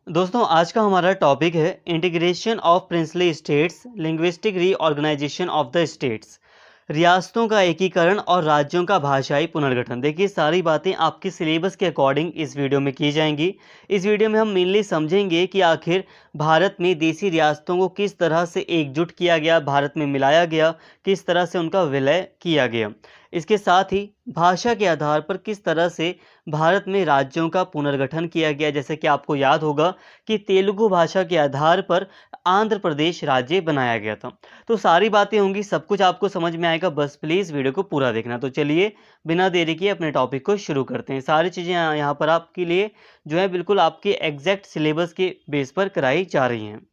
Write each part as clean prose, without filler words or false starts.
दोस्तों आज का हमारा टॉपिक है integration of princely states, linguistic reorganisation of the states. रियासतों का एकीकरण और राज्यों का भाषाई पुनर्गठन। देखिए सारी बातें आपके सिलेबस के अकॉर्डिंग इस वीडियो में की जाएंगी। इस वीडियो में हम मेनली समझेंगे कि आखिर भारत में देसी रियासतों को किस तरह से एकजुट किया गया, भारत में मिलाया गया, किस तरह से उनका विलय किया गया। इसके साथ ही भाषा के आधार पर किस तरह से भारत में राज्यों का पुनर्गठन किया गया। जैसे कि आपको याद होगा कि तेलुगु भाषा के आधार पर आंध्र प्रदेश राज्य बनाया गया था। तो सारी बातें होंगी, सब कुछ आपको समझ में आएगा, बस प्लीज़ वीडियो को पूरा देखना। तो चलिए बिना देरी किए अपने टॉपिक को शुरू करते हैं। सारी चीज़ें यहाँ पर आपके लिए जो है बिल्कुल आपके एग्जैक्ट सिलेबस के बेस पर कराई जा रही हैं।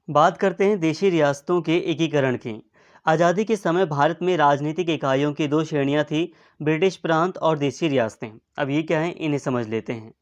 बात करते हैं देशी रियासतों के एकीकरण की। आज़ादी के समय भारत में राजनीतिक इकाइयों की दो श्रेणियां थी, ब्रिटिश प्रांत और देशी रियासतें। अब ये क्या है, इन्हें समझ लेते हैं।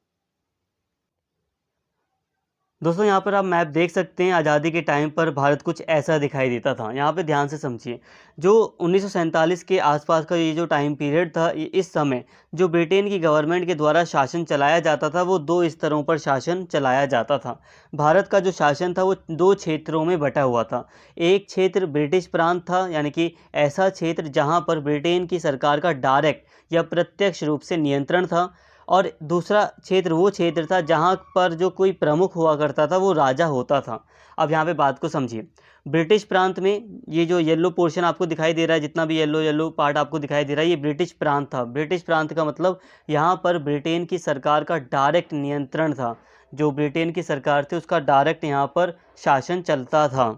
दोस्तों यहाँ पर आप मैप देख सकते हैं। आज़ादी के टाइम पर भारत कुछ ऐसा दिखाई देता था। यहाँ पे ध्यान से समझिए, जो 1947 के आसपास का ये जो टाइम पीरियड था, इस समय जो ब्रिटेन की गवर्नमेंट के द्वारा शासन चलाया जाता था वो दो स्तरों पर शासन चलाया जाता था। भारत का जो शासन था वो दो क्षेत्रों में बटा हुआ था। एक क्षेत्र ब्रिटिश प्रांत था, यानी कि ऐसा क्षेत्र जहाँ पर ब्रिटेन की सरकार का डायरेक्ट या प्रत्यक्ष रूप से नियंत्रण था। और दूसरा क्षेत्र वो क्षेत्र था जहाँ पर जो कोई प्रमुख हुआ करता था वो राजा होता था। अब यहाँ पे बात को समझिए। ब्रिटिश प्रांत में ये जो येलो पोर्शन आपको दिखाई दे रहा है, जितना भी येलो येलो पार्ट आपको दिखाई दे रहा है, ये ब्रिटिश प्रांत था। ब्रिटिश प्रांत का मतलब यहाँ पर ब्रिटेन की सरकार का डायरेक्ट नियंत्रण था। जो ब्रिटेन की सरकार थी उसका डायरेक्ट यहाँ पर शासन चलता था।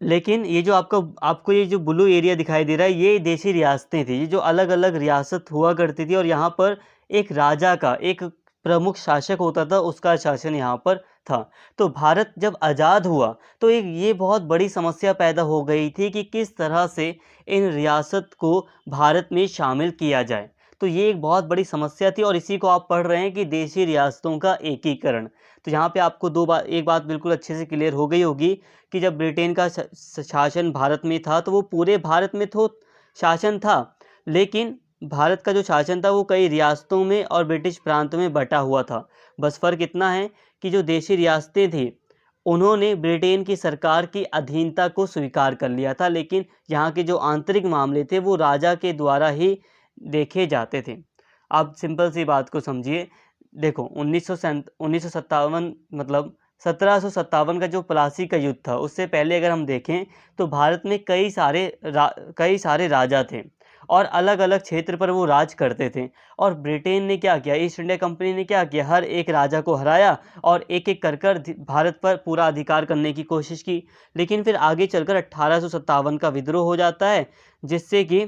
लेकिन ये जो आपको आपको ये जो ब्लू एरिया दिखाई दे रहा है, ये देशी रियासतें थी। ये जो अलग अलग रियासत हुआ करती थी और यहाँ पर एक राजा का, एक प्रमुख शासक होता था, उसका शासन यहाँ पर था। तो भारत जब आज़ाद हुआ तो एक ये बहुत बड़ी समस्या पैदा हो गई थी कि किस तरह से इन रियासत को भारत में शामिल किया जाए। तो ये एक बहुत बड़ी समस्या थी और इसी को आप पढ़ रहे हैं कि देशी रियासतों का एकीकरण। तो यहाँ पे आपको दो बात, एक बात बिल्कुल अच्छे से क्लियर हो गई होगी कि जब ब्रिटेन का शासन भारत में था तो वो पूरे भारत में तो शासन था, लेकिन भारत का जो शासन था वो कई रियासतों में और ब्रिटिश प्रांतों में बटा हुआ था। बस फ़र्क इतना है कि जो देशी रियासतें थी उन्होंने ब्रिटेन की सरकार की अधीनता को स्वीकार कर लिया था, लेकिन यहाँ के जो आंतरिक मामले थे वो राजा के द्वारा ही देखे जाते थे। आप सिंपल सी बात को समझिए। देखो 1957 मतलब 1757 का जो प्लासी का युद्ध था, उससे पहले अगर हम देखें तो भारत में कई सारे राजा थे और अलग अलग क्षेत्र पर वो राज करते थे। और ब्रिटेन ने क्या किया, ईस्ट इंडिया कंपनी ने क्या किया, हर एक राजा को हराया और एक एक कर कर भारत पर पूरा अधिकार करने की कोशिश की। लेकिन फिर आगे चलकर 1857 का विद्रोह हो जाता है, जिससे कि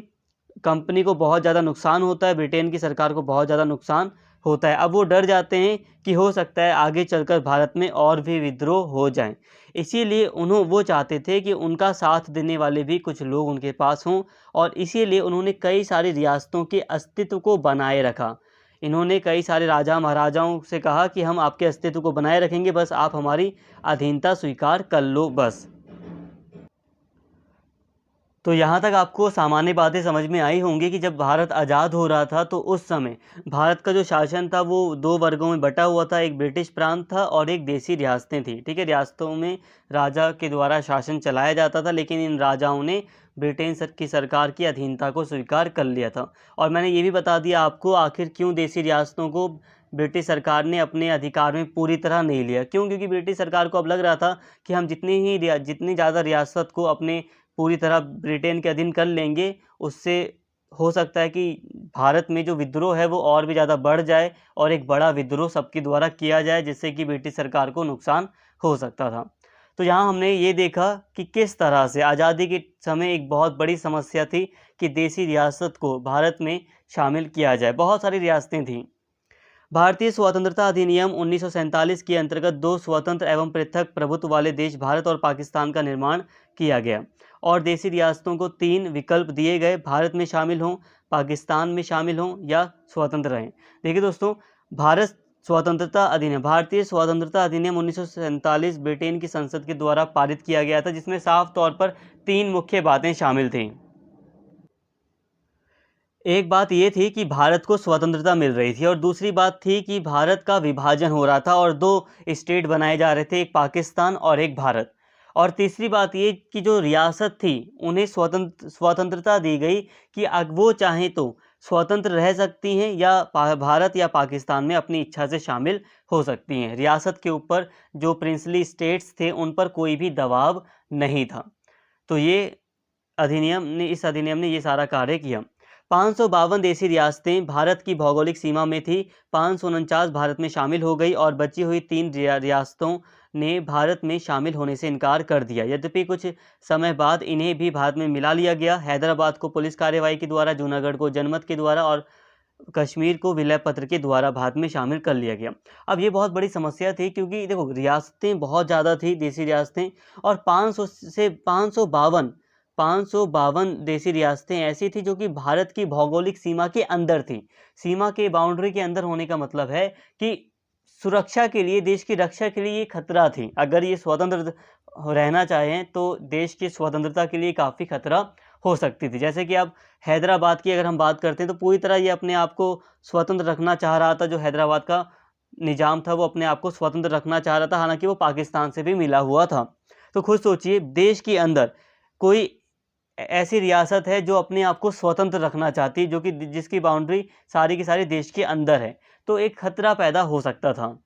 कंपनी को बहुत ज़्यादा नुकसान होता है, ब्रिटेन की सरकार को बहुत ज़्यादा नुकसान होता है। अब वो डर जाते हैं कि हो सकता है आगे चलकर भारत में और भी विद्रोह हो जाएं। इसीलिए वो चाहते थे कि उनका साथ देने वाले भी कुछ लोग उनके पास हों और इसीलिए उन्होंने कई सारी रियासतों के अस्तित्व को बनाए रखा। इन्होंने कई सारे राजा महाराजाओं से कहा कि हम आपके अस्तित्व को बनाए रखेंगे, बस आप हमारी अधीनता स्वीकार कर लो बस। तो यहाँ तक आपको सामान्य बातें समझ में आई होंगी कि जब भारत आज़ाद हो रहा था तो उस समय भारत का जो शासन था वो दो वर्गों में बटा हुआ था। एक ब्रिटिश प्रांत था और एक देसी रियासतें थी। ठीक है, रियासतों में राजा के द्वारा शासन चलाया जाता था, लेकिन इन राजाओं ने ब्रिटेन की सरकार की अधीनता को स्वीकार कर लिया था। और मैंने ये भी बता दिया आपको आखिर क्यों देसी रियासतों को ब्रिटिश सरकार ने अपने अधिकार में पूरी तरह नहीं लिया। क्यों? क्योंकि ब्रिटिश सरकार को अब लग रहा था कि हम जितनी ज़्यादा रियासत को अपने पूरी तरह ब्रिटेन के अधीन कर लेंगे, उससे हो सकता है कि भारत में जो विद्रोह है वो और भी ज़्यादा बढ़ जाए और एक बड़ा विद्रोह सबके द्वारा किया जाए, जिससे कि ब्रिटिश सरकार को नुकसान हो सकता था। तो यहाँ हमने ये देखा कि किस तरह से आज़ादी के समय एक बहुत बड़ी समस्या थी कि देसी रियासत को भारत में शामिल किया जाए। बहुत सारी रियासतें थीं। भारतीय स्वतंत्रता अधिनियम 1947 के अंतर्गत दो स्वतंत्र एवं पृथक प्रभुत्व वाले देश भारत और पाकिस्तान का निर्माण किया गया और देशी रियासतों को तीन विकल्प दिए गए, भारत में शामिल हों, पाकिस्तान में शामिल हों या स्वतंत्र रहें। देखिए दोस्तों, भारतीय स्वतंत्रता अधिनियम 1947 ब्रिटेन की संसद के द्वारा पारित किया गया था, जिसमें साफ तौर पर तीन मुख्य बातें शामिल थीं। एक बात ये थी कि भारत को स्वतंत्रता मिल रही थी और दूसरी बात थी कि भारत का विभाजन हो रहा था और दो स्टेट बनाए जा रहे थे, एक पाकिस्तान और एक भारत। और तीसरी बात ये कि जो रियासत थी उन्हें स्वतंत्रता दी गई कि वो चाहें तो स्वतंत्र रह सकती हैं या भारत या पाकिस्तान में अपनी इच्छा से शामिल हो सकती हैं। रियासत के ऊपर जो प्रिंसली स्टेट्स थे उन पर कोई भी दबाव नहीं था। तो ये इस अधिनियम ने ये सारा कार्य किया। 552 देशी रियासतें भारत की भौगोलिक सीमा में थी। 549 भारत में शामिल हो गई और बची हुई 3 रियासतों ने भारत में शामिल होने से इनकार कर दिया। यद्यपि कुछ समय बाद इन्हें भी भारत में मिला लिया गया। हैदराबाद को पुलिस कार्यवाही के द्वारा, जूनागढ़ को जनमत के द्वारा और कश्मीर को विलय पत्र के द्वारा भारत में शामिल कर लिया गया। अब ये बहुत बड़ी समस्या थी क्योंकि देखो रियासतें बहुत ज़्यादा थी, देशी रियासतें, और 500 से 552 देशी रियासतें ऐसी थी जो कि भारत की भौगोलिक सीमा के अंदर थी। सीमा के बाउंड्री के अंदर होने का मतलब है कि सुरक्षा के लिए, देश की रक्षा के लिए ये खतरा थी। अगर ये स्वतंत्र रहना चाहें तो देश की स्वतंत्रता के लिए काफ़ी खतरा हो सकती थी। जैसे कि अब हैदराबाद की अगर हम बात करते हैं तो पूरी तरह ये अपने आप को स्वतंत्र रखना चाह रहा था। जो हैदराबाद का निज़ाम था वो अपने आप को स्वतंत्र रखना चाह रहा था, हालांकि वो पाकिस्तान से भी मिला हुआ था। तो खुद सोचिए, देश के अंदर कोई ऐसी रियासत है जो अपने आप को स्वतंत्र रखना चाहती है, जो कि जिसकी बाउंड्री सारी की सारी देश के अंदर है, तो एक खतरा पैदा हो सकता था।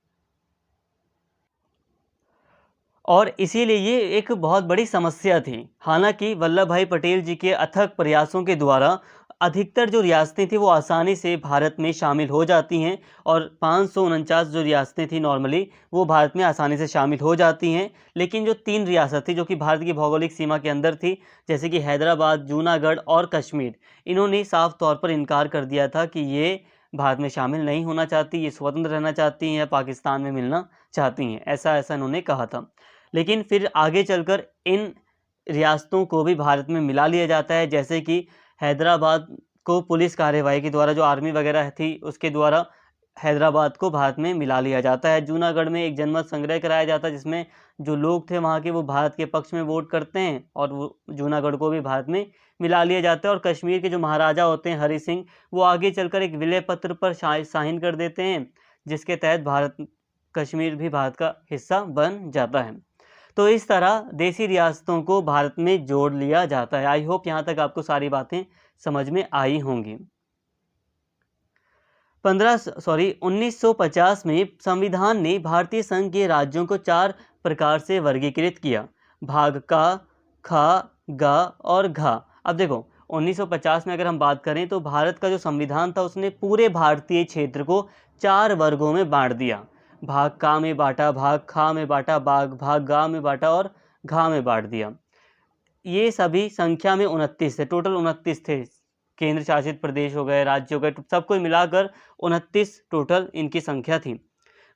और इसीलिए ये एक बहुत बड़ी समस्या थी। हालांकि वल्लभ भाई पटेल जी के अथक प्रयासों के द्वारा अधिकतर जो रियासतें थी वो आसानी से भारत में शामिल हो जाती हैं और 549 जो रियासतें थी नॉर्मली वो भारत में आसानी से शामिल हो जाती हैं। लेकिन जो 3 रियासत थी जो कि भारत की भौगोलिक सीमा के अंदर थी, जैसे कि हैदराबाद, जूनागढ़ और कश्मीर, इन्होंने साफ तौर पर इनकार कर दिया था कि ये भारत में शामिल नहीं होना चाहती, ये स्वतंत्र रहना चाहती हैं या पाकिस्तान में मिलना चाहती हैं। ऐसा ऐसा इन्होंने कहा था। लेकिन फिर आगे चलकर इन रियासतों को भी भारत में मिला लिया जाता है। जैसे कि हैदराबाद को पुलिस कार्यवाही के द्वारा, जो आर्मी वगैरह थी उसके द्वारा हैदराबाद को भारत में मिला लिया जाता है। जूनागढ़ में एक जनमत संग्रह कराया जाता है जिसमें जो लोग थे वहाँ के वो भारत के पक्ष में वोट करते हैं और वो जूनागढ़ को भी भारत में मिला लिया जाता है। और कश्मीर के जो महाराजा होते हैं हरि सिंह, वो आगे चलकर एक विलय पत्र पर साइन कर देते हैं जिसके तहत कश्मीर भी भारत का हिस्सा बन जाता है। तो इस तरह देशी रियासतों को भारत में जोड़ लिया जाता है। आई होप यहाँ तक आपको सारी बातें समझ में आई होंगी। 1950 में संविधान ने भारतीय संघ के राज्यों को 4 प्रकार से वर्गीकृत किया: भाग का, खा, गा और घा। अब देखो 1950 में अगर हम बात करें तो भारत का जो संविधान था उसने पूरे भारतीय क्षेत्र को 4 वर्गों में बांट दिया। भाग का में बांटा, भाग खा में बांटा, भाग गा में बांटा और घा में बांट दिया। ये सभी संख्या में 29 थे, टोटल 29 थे। केंद्र शासित प्रदेश हो गए, राज्य हो गए, सबको मिलाकर 29 टोटल इनकी संख्या थी।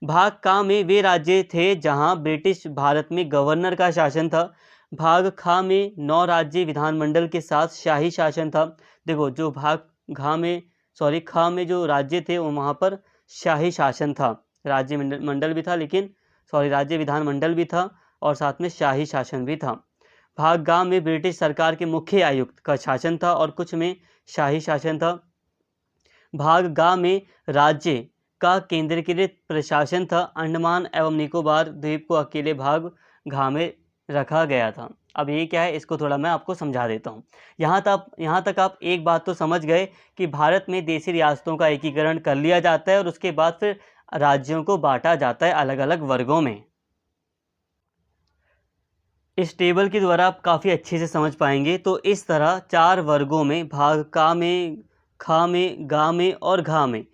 भाग का में वे राज्य थे जहां ब्रिटिश भारत में गवर्नर का शासन था। भाग खा में 9 राज्य विधानमंडल के साथ शाही शासन था। देखो जो खा में जो राज्य थे वो वहाँ पर शाही शासन था, राज्य मंडल भी था, लेकिन राज्य विधानमंडल भी था और साथ में शाही शासन भी था। भाग गा में ब्रिटिश सरकार के मुख्य आयुक्त का शासन था और कुछ में शाही शासन था। भाग गा में राज्य का केंद्रीकृत प्रशासन था। अंडमान एवं निकोबार द्वीप को अकेले भाग घा में रखा गया था। अब ये क्या है, इसको थोड़ा मैं आपको समझा देता हूँ। यहाँ तक आप एक बात तो समझ गए कि भारत में देशी रियासतों का एकीकरण कर लिया जाता है और उसके बाद फिर राज्यों को बांटा जाता है अलग अलग वर्गों में। इस टेबल के द्वारा आप काफ़ी अच्छे से समझ पाएंगे। तो इस तरह 4 वर्गों में, भाग का में, खा में, गा में और घा में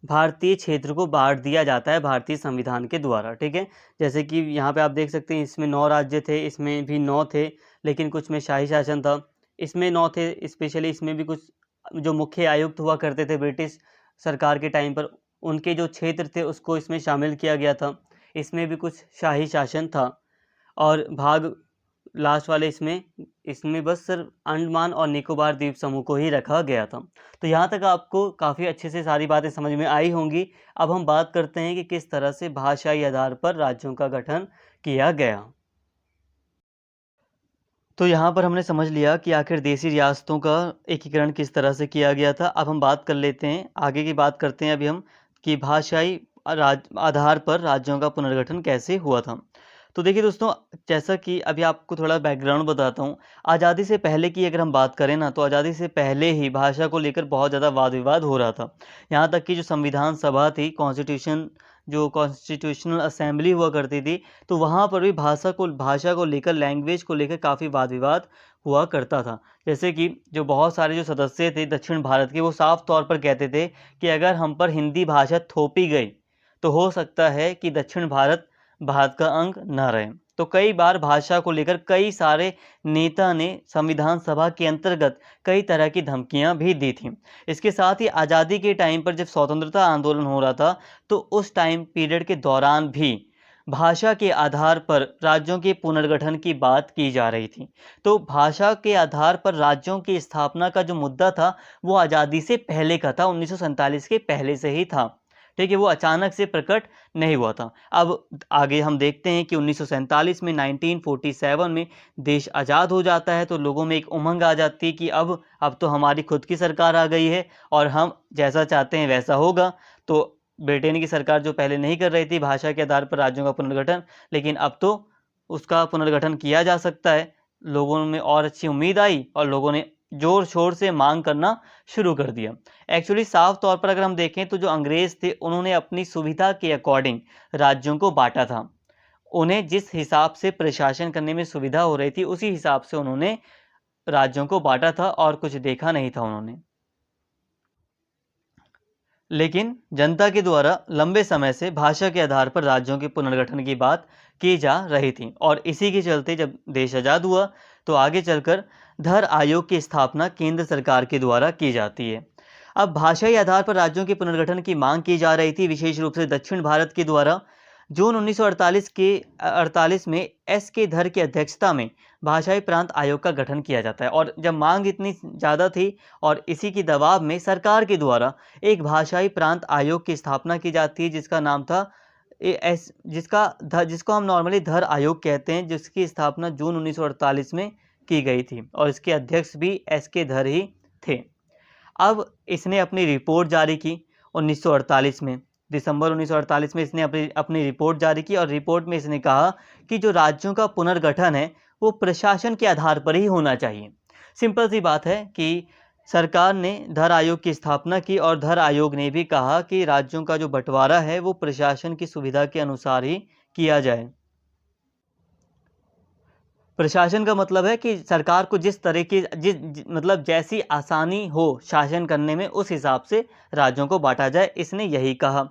भारतीय क्षेत्र को बांट दिया जाता है भारतीय संविधान के द्वारा। ठीक है, जैसे कि यहाँ पे आप देख सकते हैं इसमें 9 राज्य थे, इसमें भी 9 थे, लेकिन कुछ में शाही शासन था। इसमें 9 थे, स्पेशली इसमें भी कुछ जो मुख्य आयुक्त हुआ करते थे ब्रिटिश सरकार के टाइम पर, उनके जो क्षेत्र थे उसको इसमें शामिल किया गया था। इसमें भी कुछ शाही शासन था। और भाग लास्ट वाले इसमें बस सिर्फ अंडमान और निकोबार द्वीप समूह को ही रखा गया था। तो यहाँ तक आपको काफ़ी अच्छे से सारी बातें समझ में आई होंगी। अब हम बात करते हैं कि किस तरह से भाषाई आधार पर राज्यों का गठन किया गया। तो यहाँ पर हमने समझ लिया कि आखिर देशी रियासतों का एकीकरण किस तरह से किया गया था। अब हम बात कर लेते हैं, आगे की बात करते हैं अभी हम, कि भाषाई आधार पर राज्यों का पुनर्गठन कैसे हुआ था। तो देखिए दोस्तों, जैसा कि अभी आपको थोड़ा बैकग्राउंड बताता हूँ। आज़ादी से पहले की अगर हम बात करें ना, तो आज़ादी से पहले ही भाषा को लेकर बहुत ज़्यादा वाद विवाद हो रहा था। यहाँ तक कि जो संविधान सभा थी, जो कॉन्स्टिट्यूशनल असेंबली हुआ करती थी, तो वहाँ पर भी भाषा को लेकर, लैंग्वेज को लेकर काफ़ी वाद विवाद हुआ करता था। जैसे कि जो बहुत सारे जो सदस्य थे दक्षिण भारत के, वो साफ तौर पर कहते थे कि अगर हम पर हिंदी भाषा थोपी गई तो हो सकता है कि दक्षिण भारत भारत का अंग न रहे। तो कई बार भाषा को लेकर कई सारे नेता ने संविधान सभा के अंतर्गत कई तरह की धमकियां भी दी थी। इसके साथ ही आज़ादी के टाइम पर जब स्वतंत्रता आंदोलन हो रहा था, तो उस टाइम पीरियड के दौरान भी भाषा के आधार पर राज्यों के पुनर्गठन की बात की जा रही थी। तो भाषा के आधार पर राज्यों की स्थापना का जो मुद्दा था, वो आज़ादी से पहले का था, 1947 के पहले से ही था। ठीक है, वो अचानक से प्रकट नहीं हुआ था। अब आगे हम देखते हैं कि 1947 में, 1947 में देश आज़ाद हो जाता है, तो लोगों में एक उमंग आ जाती है कि अब तो हमारी खुद की सरकार आ गई है और हम जैसा चाहते हैं वैसा होगा। तो ब्रिटेन की सरकार जो पहले नहीं कर रही थी भाषा के आधार पर राज्यों का पुनर्गठन, लेकिन अब तो उसका पुनर्गठन किया जा सकता है। लोगों में और अच्छी उम्मीद आई और लोगों ने जोर शोर से मांग करना शुरू कर दिया। एक्चुअली साफ तौर पर अगर हम देखें, तो जो अंग्रेज थे उन्होंने अपनी सुविधा के अकॉर्डिंग राज्यों को बांटा था। उन्हें जिस हिसाब से प्रशासन करने में सुविधा हो रही थी, उसी हिसाब से उन्होंने राज्यों को बांटा था और कुछ देखा नहीं था उन्होंने। लेकिन जनता के द्वारा लंबे समय से भाषा के आधार पर राज्यों के पुनर्गठन की बात की जा रही थी, और इसी के चलते जब देश आज़ाद हुआ, तो आगे चलकर धर आयोग की स्थापना केंद्र सरकार के द्वारा की जाती है। अब भाषाई आधार पर राज्यों के पुनर्गठन की मांग की जा रही थी, विशेष रूप से दक्षिण भारत के द्वारा। जून 1948 में एस के धर की अध्यक्षता में भाषाई प्रांत आयोग का गठन किया जाता है, और जब मांग इतनी ज़्यादा थी और इसी की दबाव में सरकार के द्वारा एक भाषाई प्रांत आयोग की स्थापना की जाती है, जिसका नाम था जिसको हम नॉर्मली धर आयोग कहते हैं, जिसकी स्थापना जून 1948 में की गई थी, और इसके अध्यक्ष भी एस के धर ही थे। अब इसने अपनी रिपोर्ट जारी की 1948 में, दिसंबर 1948 में इसने अपनी रिपोर्ट जारी की, और रिपोर्ट में इसने कहा कि जो राज्यों का पुनर्गठन है वो प्रशासन के आधार पर ही होना चाहिए। सिंपल सी बात है कि सरकार ने धर आयोग की स्थापना की, और धर आयोग ने भी कहा कि राज्यों का जो बंटवारा है वो प्रशासन की सुविधा के अनुसार ही किया जाए। प्रशासन का मतलब है कि सरकार को जिस तरह की मतलब जैसी आसानी हो शासन करने में, उस हिसाब से राज्यों को बांटा जाए, इसने यही कहा।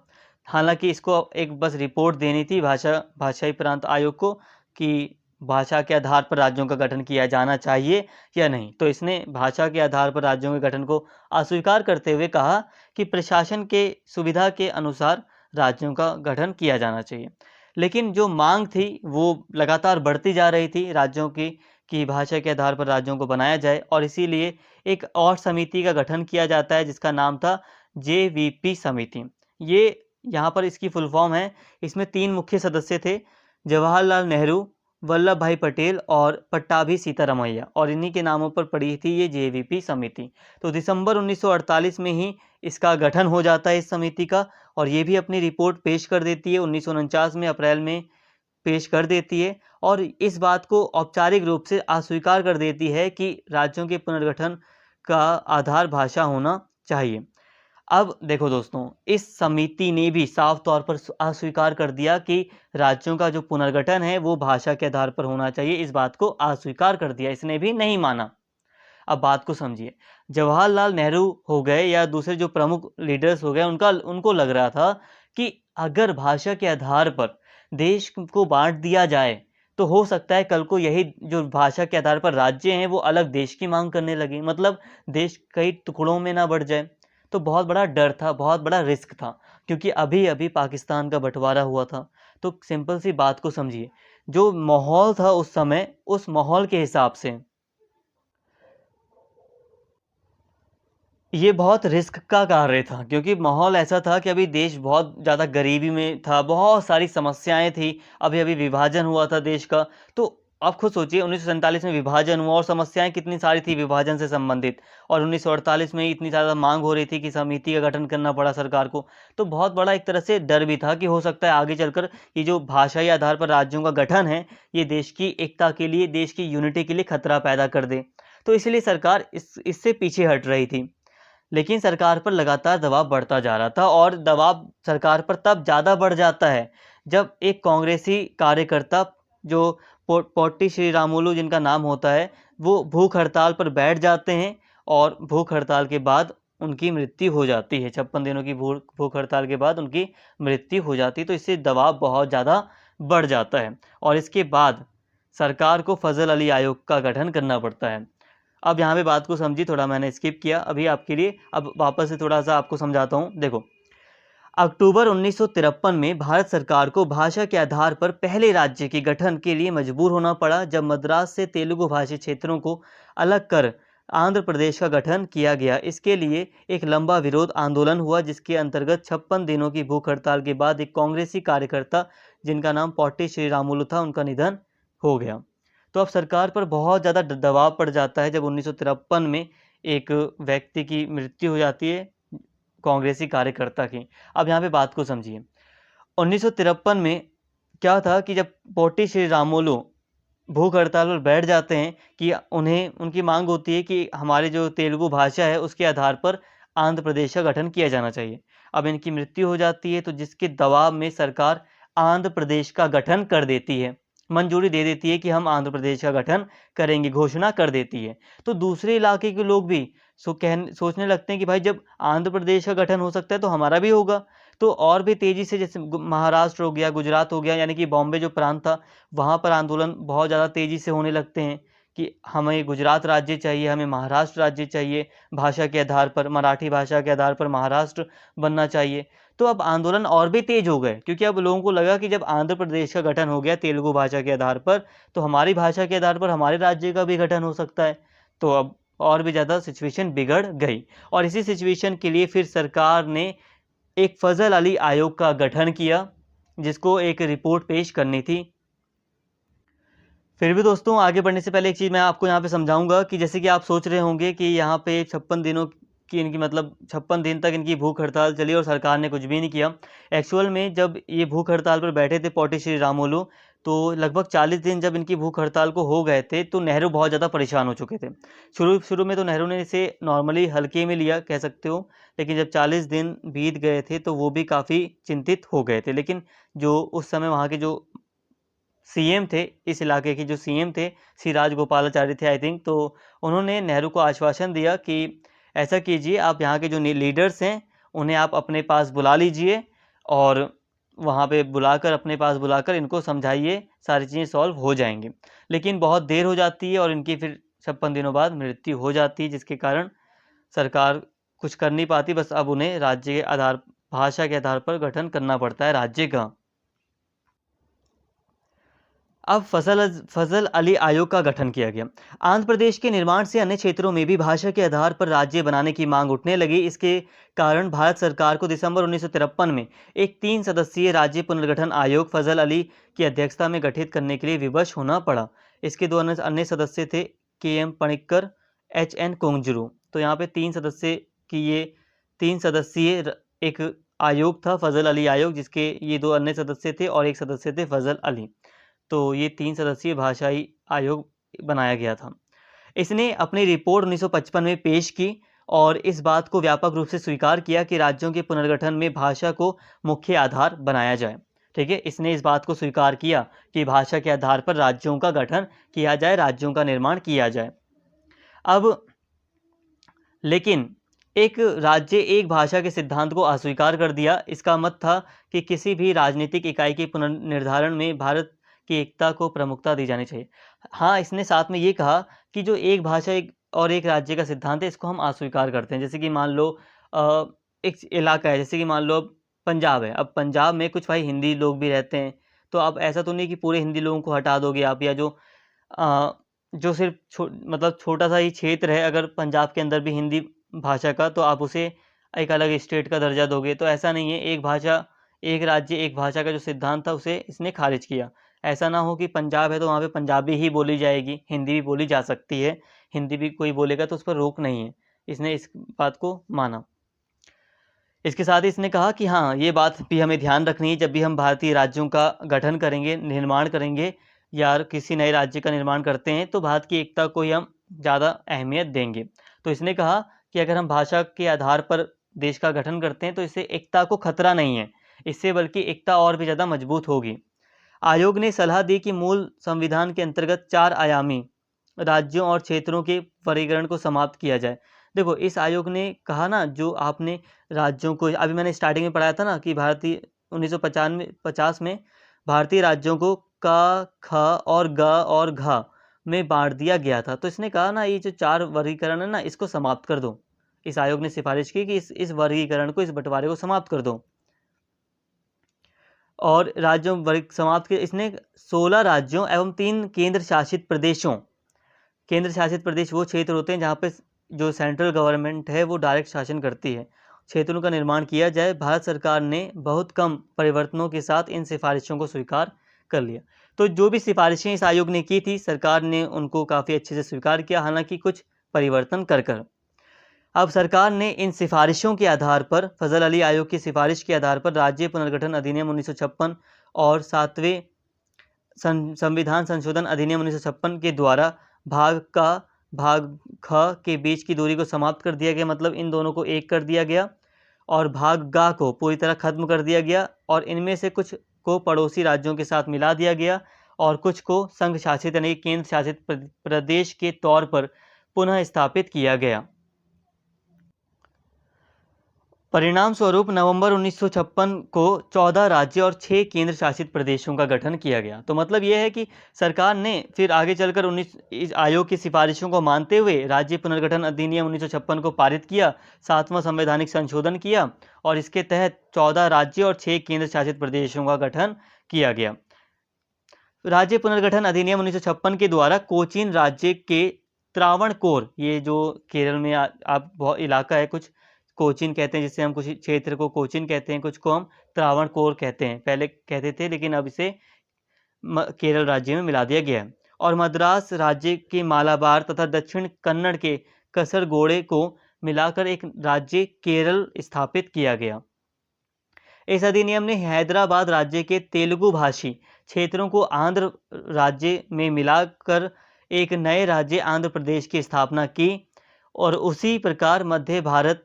हालांकि इसको एक बस रिपोर्ट देनी थी भाषाई प्रांत आयोग को कि भाषा के आधार पर राज्यों का गठन किया जाना चाहिए या नहीं। तो इसने भाषा के आधार पर राज्यों के गठन को अस्वीकार करते हुए कहा कि प्रशासन के सुविधा के अनुसार राज्यों का गठन किया जाना चाहिए। लेकिन जो मांग थी वो लगातार बढ़ती जा रही थी राज्यों की, कि भाषा के आधार पर राज्यों को बनाया जाए, और इसीलिए एक और समिति का गठन किया जाता है जिसका नाम था जेवीपी समिति। ये यहाँ पर इसकी फुल फॉर्म है। इसमें 3 मुख्य सदस्य थे, जवाहरलाल नेहरू, वल्लभ भाई पटेल और पट्टाभी सीतारमैया, और इन्हीं के नामों पर पड़ी थी ये जेवीपी समिति। तो दिसंबर 1948 में ही इसका गठन हो जाता है इस समिति का, और ये भी अपनी रिपोर्ट पेश कर देती है 1949 में, अप्रैल में पेश कर देती है, और इस बात को औपचारिक रूप से अस्वीकार कर देती है कि राज्यों के पुनर्गठन का आधार भाषा होना चाहिए। अब देखो दोस्तों, इस समिति ने भी साफ तौर पर अस्वीकार कर दिया कि राज्यों का जो पुनर्गठन है वो भाषा के आधार पर होना चाहिए, इस बात को अस्वीकार कर दिया, इसने भी नहीं माना। अब बात को समझिए, जवाहरलाल नेहरू हो गए या दूसरे जो प्रमुख लीडर्स हो गए, उनको लग रहा था कि अगर भाषा के आधार पर देश को बांट दिया जाए, तो हो सकता है कल को यही जो भाषा के आधार पर राज्य हैं वो अलग देश की मांग करने लगे, मतलब देश कई टुकड़ों में ना बढ़ जाए। तो बहुत बड़ा डर था, बहुत बड़ा रिस्क था, क्योंकि अभी अभी पाकिस्तान का बंटवारा हुआ था। तो सिंपल सी बात को समझिए, जो माहौल था उस समय, उस माहौल के हिसाब से ये बहुत रिस्क का कार्य था, क्योंकि माहौल ऐसा था कि अभी देश बहुत ज़्यादा गरीबी में था, बहुत सारी समस्याएं थी, अभी अभी विभाजन हुआ था देश का। तो आप खुद सोचिए 1947 में विभाजन हुआ और समस्याएं कितनी सारी थी विभाजन से संबंधित, और 1948 में इतनी ज़्यादा मांग हो रही थी कि समिति का गठन करना पड़ा सरकार को। तो बहुत बड़ा एक तरह से डर भी था कि हो सकता है आगे चलकर ये जो भाषाई आधार पर राज्यों का गठन है, ये देश की एकता के लिए, देश की यूनिटी के लिए खतरा पैदा कर दे। तो इसलिए सरकार इससे पीछे हट रही थी। लेकिन सरकार पर लगातार दबाव बढ़ता जा रहा था, और दबाव सरकार पर तब ज़्यादा बढ़ जाता है जब एक कांग्रेसी कार्यकर्ता, जो पोट्टी श्रीरामुलु जिनका नाम होता है, वो भूख हड़ताल पर बैठ जाते हैं, और भूख हड़ताल के बाद उनकी मृत्यु हो जाती है। 56 दिनों की भूख हड़ताल के बाद उनकी मृत्यु हो जाती है। तो इससे दबाव बहुत ज़्यादा बढ़ जाता है, और इसके बाद सरकार को फजल अली आयोग का गठन करना पड़ता है। अब यहाँ पे बात को समझिए, थोड़ा मैंने स्किप किया अभी आपके लिए, अब वापस से थोड़ा सा आपको समझाता हूँ। देखो, अक्टूबर 1953 में भारत सरकार को भाषा के आधार पर पहले राज्य के गठन के लिए मजबूर होना पड़ा, जब मद्रास से तेलुगु भाषी क्षेत्रों को अलग कर आंध्र प्रदेश का गठन किया गया। इसके लिए एक लंबा विरोध आंदोलन हुआ, जिसके अंतर्गत 56 दिनों की भूख हड़ताल के बाद एक कांग्रेसी कार्यकर्ता जिनका नाम पोट्टी श्रीरामुलु था, उनका निधन हो गया। तो अब सरकार पर बहुत ज़्यादा दबाव पड़ जाता है जब 1953 में एक व्यक्ति की मृत्यु हो जाती है, कांग्रेसी कार्यकर्ता की। अब यहाँ पे बात को समझिए, 1953 में क्या था कि जब पोट्टी श्रीरामुलु भूख हड़ताल पर बैठ जाते हैं कि उनकी मांग होती है कि हमारे जो तेलुगु भाषा है उसके आधार पर आंध्र प्रदेश का गठन किया जाना चाहिए। अब इनकी मृत्यु हो जाती है, तो जिसके दबाव में सरकार आंध्र प्रदेश का गठन कर देती है, मंजूरी दे देती है कि हम आंध्र प्रदेश का गठन करेंगे, घोषणा कर देती है। तो दूसरे इलाके के लोग भी सोचने लगते हैं कि भाई जब आंध्र प्रदेश का गठन हो सकता है तो हमारा भी होगा। तो और भी तेज़ी से, जैसे महाराष्ट्र हो गया, गुजरात हो गया, यानी कि बॉम्बे जो प्रांत था, वहाँ पर आंदोलन बहुत ज़्यादा तेज़ी से होने लगते हैं कि हमें गुजरात राज्य चाहिए, हमें महाराष्ट्र राज्य चाहिए, भाषा के आधार पर, मराठी भाषा के आधार पर महाराष्ट्र बनना चाहिए। तो अब आंदोलन और भी तेज हो गए, क्योंकि अब लोगों को लगा कि जब आंध्र प्रदेश का गठन हो गया तेलुगु भाषा के आधार पर, तो हमारी भाषा के आधार पर हमारे राज्य का भी गठन हो सकता है। तो अब और भी ज़्यादा सिचुएशन बिगड़ गई, और इसी सिचुएशन के लिए फिर सरकार ने एक फजल अली आयोग का गठन किया, जिसको एक रिपोर्ट पेश करनी थी। फिर भी दोस्तों, आगे बढ़ने से पहले एक चीज़ मैं आपको यहाँ पे समझाऊंगा कि जैसे कि आप सोच रहे होंगे कि यहाँ पे 56 दिनों की इनकी, मतलब 56 दिन तक इनकी भूख हड़ताल चली और सरकार ने कुछ भी नहीं किया। एक्चुअल में जब ये भूख हड़ताल पर बैठे थे पोट्टी श्रीरामुलु, तो लगभग 40 दिन जब इनकी भूख हड़ताल को हो गए थे, तो नेहरू बहुत ज़्यादा परेशान हो चुके थे। शुरू में तो नेहरू ने इसे नॉर्मली हल्के में लिया, कह सकते हो, लेकिन जब 40 दिन बीत गए थे तो वो भी काफ़ी चिंतित हो गए थे। लेकिन जो उस समय वहाँ के जो सीएम थे, इस इलाके के जो सीएम थे, श्री राजगोपालाचारी थे आई थिंक, तो उन्होंने नेहरू को आश्वासन दिया कि ऐसा कीजिए, आप यहाँ के जो लीडर्स हैं उन्हें आप अपने पास बुला लीजिए, और वहाँ पे बुलाकर, अपने पास बुलाकर इनको समझाइए, सारी चीज़ें सॉल्व हो जाएंगी। लेकिन बहुत देर हो जाती है और इनकी फिर 56 दिनों बाद मृत्यु हो जाती है, जिसके कारण सरकार कुछ कर नहीं पाती, बस अब उन्हें राज्य के आधार, भाषा के आधार पर गठन करना पड़ता है राज्य का। अब फजल अली आयोग का गठन किया गया। आंध्र प्रदेश के निर्माण से अन्य क्षेत्रों में भी भाषा के आधार पर राज्य बनाने की मांग उठने लगी। इसके कारण भारत सरकार को दिसंबर 1953 में एक 3 सदस्यीय राज्य पुनर्गठन आयोग फजल अली की अध्यक्षता में गठित करने के लिए विवश होना पड़ा। इसके दो अन्य सदस्य थे, KM पणिक्कर, HN कोंगजुरु। तो यहाँ पे 3 सदस्य की ये 3 सदस्यीय एक आयोग था, फजल अली आयोग, जिसके ये 2 अन्य सदस्य थे और एक सदस्य थे फजल अली। तो ये 3 सदस्यीय भाषाई आयोग बनाया गया था। इसने अपनी रिपोर्ट 1955 में पेश की और इस बात को व्यापक रूप से स्वीकार किया कि राज्यों के पुनर्गठन में भाषा को मुख्य आधार बनाया जाए। ठीक है, इसने इस बात को स्वीकार किया कि भाषा के आधार पर राज्यों का गठन किया जाए, राज्यों का निर्माण किया जाए। अब लेकिन एक राज्य एक भाषा के सिद्धांत को अस्वीकार कर दिया। इसका मत था कि किसी भी राजनीतिक इकाई के पुनर्निर्धारण में भारत की एकता को प्रमुखता दी जानी चाहिए। हाँ, इसने साथ में ये कहा कि जो एक भाषा एक राज्य का सिद्धांत है, इसको हम अस्वीकार करते हैं। जैसे कि मान लो एक इलाका है, जैसे कि मान लो अब पंजाब है। अब पंजाब में कुछ भाई हिंदी लोग भी रहते हैं, तो अब ऐसा तो नहीं कि पूरे हिंदी लोगों को हटा दोगे आप, या जो सिर्फ मतलब छोटा सा ही क्षेत्र है अगर पंजाब के अंदर भी हिंदी भाषा का, तो आप उसे एक अलग स्टेट का दर्जा दोगे। तो ऐसा नहीं है, एक भाषा एक राज्य एक भाषा का जो सिद्धांत था उसे इसने खारिज किया। ऐसा ना हो कि पंजाब है तो वहाँ पे पंजाबी ही बोली जाएगी, हिंदी भी बोली जा सकती है, हिंदी भी कोई बोलेगा तो उस पर रोक नहीं है। इसने इस बात को माना। इसके साथ ही इसने कहा कि हाँ, ये बात भी हमें ध्यान रखनी है जब भी हम भारतीय राज्यों का गठन करेंगे, निर्माण करेंगे या किसी नए राज्य का निर्माण करते हैं तो भारत की एकता को ही हम ज़्यादा अहमियत देंगे। तो इसने कहा कि अगर हम भाषा के आधार पर देश का गठन करते हैं तो इससे एकता को खतरा नहीं है, इससे बल्कि एकता और भी ज़्यादा मजबूत होगी। आयोग ने सलाह दी कि मूल संविधान के अंतर्गत 4 आयामी राज्यों और क्षेत्रों के वर्गीकरण को समाप्त किया जाए। देखो, इस आयोग ने कहा ना, जो आपने राज्यों को अभी मैंने स्टार्टिंग में पढ़ाया था ना कि भारतीय 1950 में भारतीय राज्यों को क, ख और ग और घ में बांट दिया गया था। तो इसने कहा ना, ये जो 4 वर्गीकरण है ना, इसको समाप्त कर दो। इस आयोग ने सिफारिश की कि इस वर्गीकरण को, इस बंटवारे को समाप्त कर दो। और राज्यों वर्ग समाप्त के इसने 16 राज्यों एवं 3 केंद्र शासित प्रदेशों, केंद्र शासित प्रदेश वो क्षेत्र होते हैं जहाँ पे जो सेंट्रल गवर्नमेंट है वो डायरेक्ट शासन करती है, क्षेत्रों का निर्माण किया जाए। भारत सरकार ने बहुत कम परिवर्तनों के साथ इन सिफारिशों को स्वीकार कर लिया। तो जो भी सिफारिशें इस आयोग ने की थी, सरकार ने उनको काफ़ी अच्छे से स्वीकार किया, हालांकि कुछ परिवर्तन कर। अब सरकार ने इन सिफारिशों के आधार पर, फजल अली आयोग की सिफारिश के आधार पर राज्य पुनर्गठन अधिनियम 1956 और 7वें संविधान संशोधन अधिनियम 1956 के द्वारा भाग का भाग ख के बीच की दूरी को समाप्त कर दिया गया, मतलब इन दोनों को एक कर दिया गया, और भाग गा को पूरी तरह खत्म कर दिया गया, और इनमें से कुछ को पड़ोसी राज्यों के साथ मिला दिया गया और कुछ को संघ शासित यानी केंद्र शासित प्रदेश के तौर पर पुनः स्थापित किया गया। परिणाम स्वरूप नवंबर 1956 को 14 राज्य और 6 केंद्र शासित प्रदेशों का गठन किया गया। तो मतलब यह है कि सरकार ने फिर आगे चलकर इस आयोग की सिफारिशों को मानते हुए राज्य पुनर्गठन अधिनियम 1956 को पारित किया, 7वां संवैधानिक संशोधन किया और इसके तहत 14 राज्य और 6 केंद्र शासित प्रदेशों का गठन किया गया। राज्य पुनर्गठन अधिनियम 1956 के द्वारा कोचीन राज्य के त्रावणकोर, ये जो केरल में आप बहुत इलाका है, कुछ कोचीन कहते हैं, जिससे हम कुछ क्षेत्र को कोचीन कहते हैं, कुछ को हम त्रावणकोर कहते हैं, पहले कहते थे लेकिन अब इसे केरल राज्य में मिला दिया गया है। और मद्रास राज्य के मालाबार तथा दक्षिण कन्नड़ के कसरगोड़े को मिलाकर एक राज्य केरल स्थापित किया गया। इस अधिनियम ने हैदराबाद राज्य के तेलुगु भाषी क्षेत्रों को आंध्र राज्य में मिलाकर एक नए राज्य आंध्र प्रदेश की स्थापना की, और उसी प्रकार मध्य भारत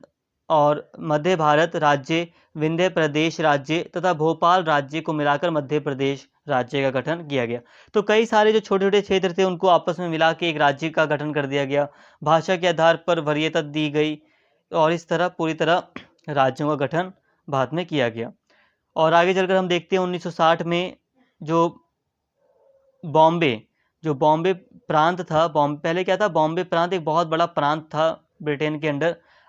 राज्य, विंध्य प्रदेश राज्य तथा भोपाल राज्य को मिलाकर मध्य प्रदेश राज्य का गठन किया गया। तो कई सारे जो छोटे छोटे क्षेत्र थे उनको आपस में मिला के एक राज्य का गठन कर दिया गया, भाषा के आधार पर वरीयता दी गई, और इस तरह पूरी तरह राज्यों का गठन भारत में किया गया। और आगे चलकर हम देखते हैं 1960 में जो बॉम्बे प्रांत था, पहले क्या था, बॉम्बे प्रांत एक बहुत बड़ा प्रांत था ब्रिटेन के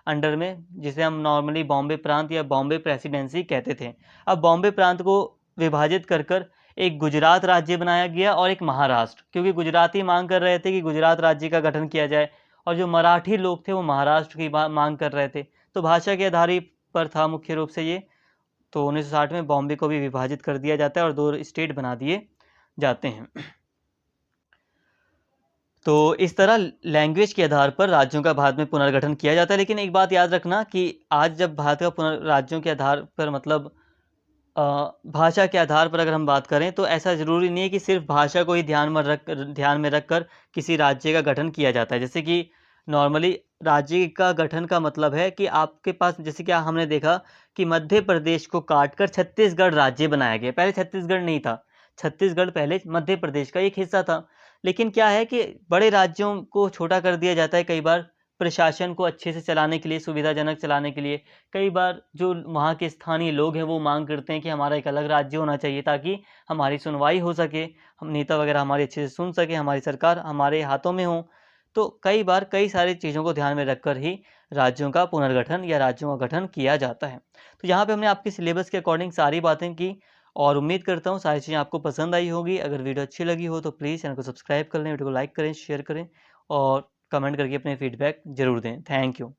अंडर में, जिसे हम नॉर्मली बॉम्बे प्रांत या बॉम्बे प्रेसिडेंसी कहते थे। अब बॉम्बे प्रांत को विभाजित कर एक गुजरात राज्य बनाया गया और एक महाराष्ट्र, क्योंकि गुजराती मांग कर रहे थे कि गुजरात राज्य का गठन किया जाए, और जो मराठी लोग थे वो महाराष्ट्र की मांग कर रहे थे। तो भाषा के आधार पर था मुख्य रूप से ये। तो 1960 में बॉम्बे को भी विभाजित कर दिया जाता है और 2 स्टेट बना दिए जाते हैं। तो इस तरह लैंग्वेज के आधार पर राज्यों का भारत में पुनर्गठन किया जाता है। लेकिन एक बात याद रखना कि आज जब भारत का राज्यों के आधार पर, मतलब भाषा के आधार पर अगर हम बात करें, तो ऐसा ज़रूरी नहीं है कि सिर्फ भाषा को ही ध्यान में रखकर किसी राज्य का गठन किया जाता है। जैसे कि नॉर्मली राज्य का गठन का मतलब है कि आपके पास, जैसे कि हमने देखा कि मध्य प्रदेश को काटकर छत्तीसगढ़ राज्य बनाया गया। पहले छत्तीसगढ़ नहीं था, छत्तीसगढ़ पहले मध्य प्रदेश का एक हिस्सा था। लेकिन क्या है कि बड़े राज्यों को छोटा कर दिया जाता है कई बार, प्रशासन को अच्छे से चलाने के लिए, सुविधाजनक चलाने के लिए। कई बार जो वहाँ के स्थानीय लोग हैं वो मांग करते हैं कि हमारा एक अलग राज्य होना चाहिए ताकि हमारी सुनवाई हो सके, हम नेता वगैरह हमारे अच्छे से सुन सके, हमारी सरकार हमारे हाथों में हो। तो कई बार कई सारी चीज़ों को ध्यान में रखकर ही राज्यों का पुनर्गठन या राज्यों का गठन किया जाता है। तो यहाँ पे हमने आपके सिलेबस के अकॉर्डिंग सारी बातें की, और उम्मीद करता हूँ सारी चीज़ें आपको पसंद आई होगी। अगर वीडियो अच्छी लगी हो तो प्लीज़ चैनल को सब्सक्राइब कर लें, वीडियो को लाइक करें, शेयर करें और कमेंट करके अपने फीडबैक ज़रूर दें। Thank you.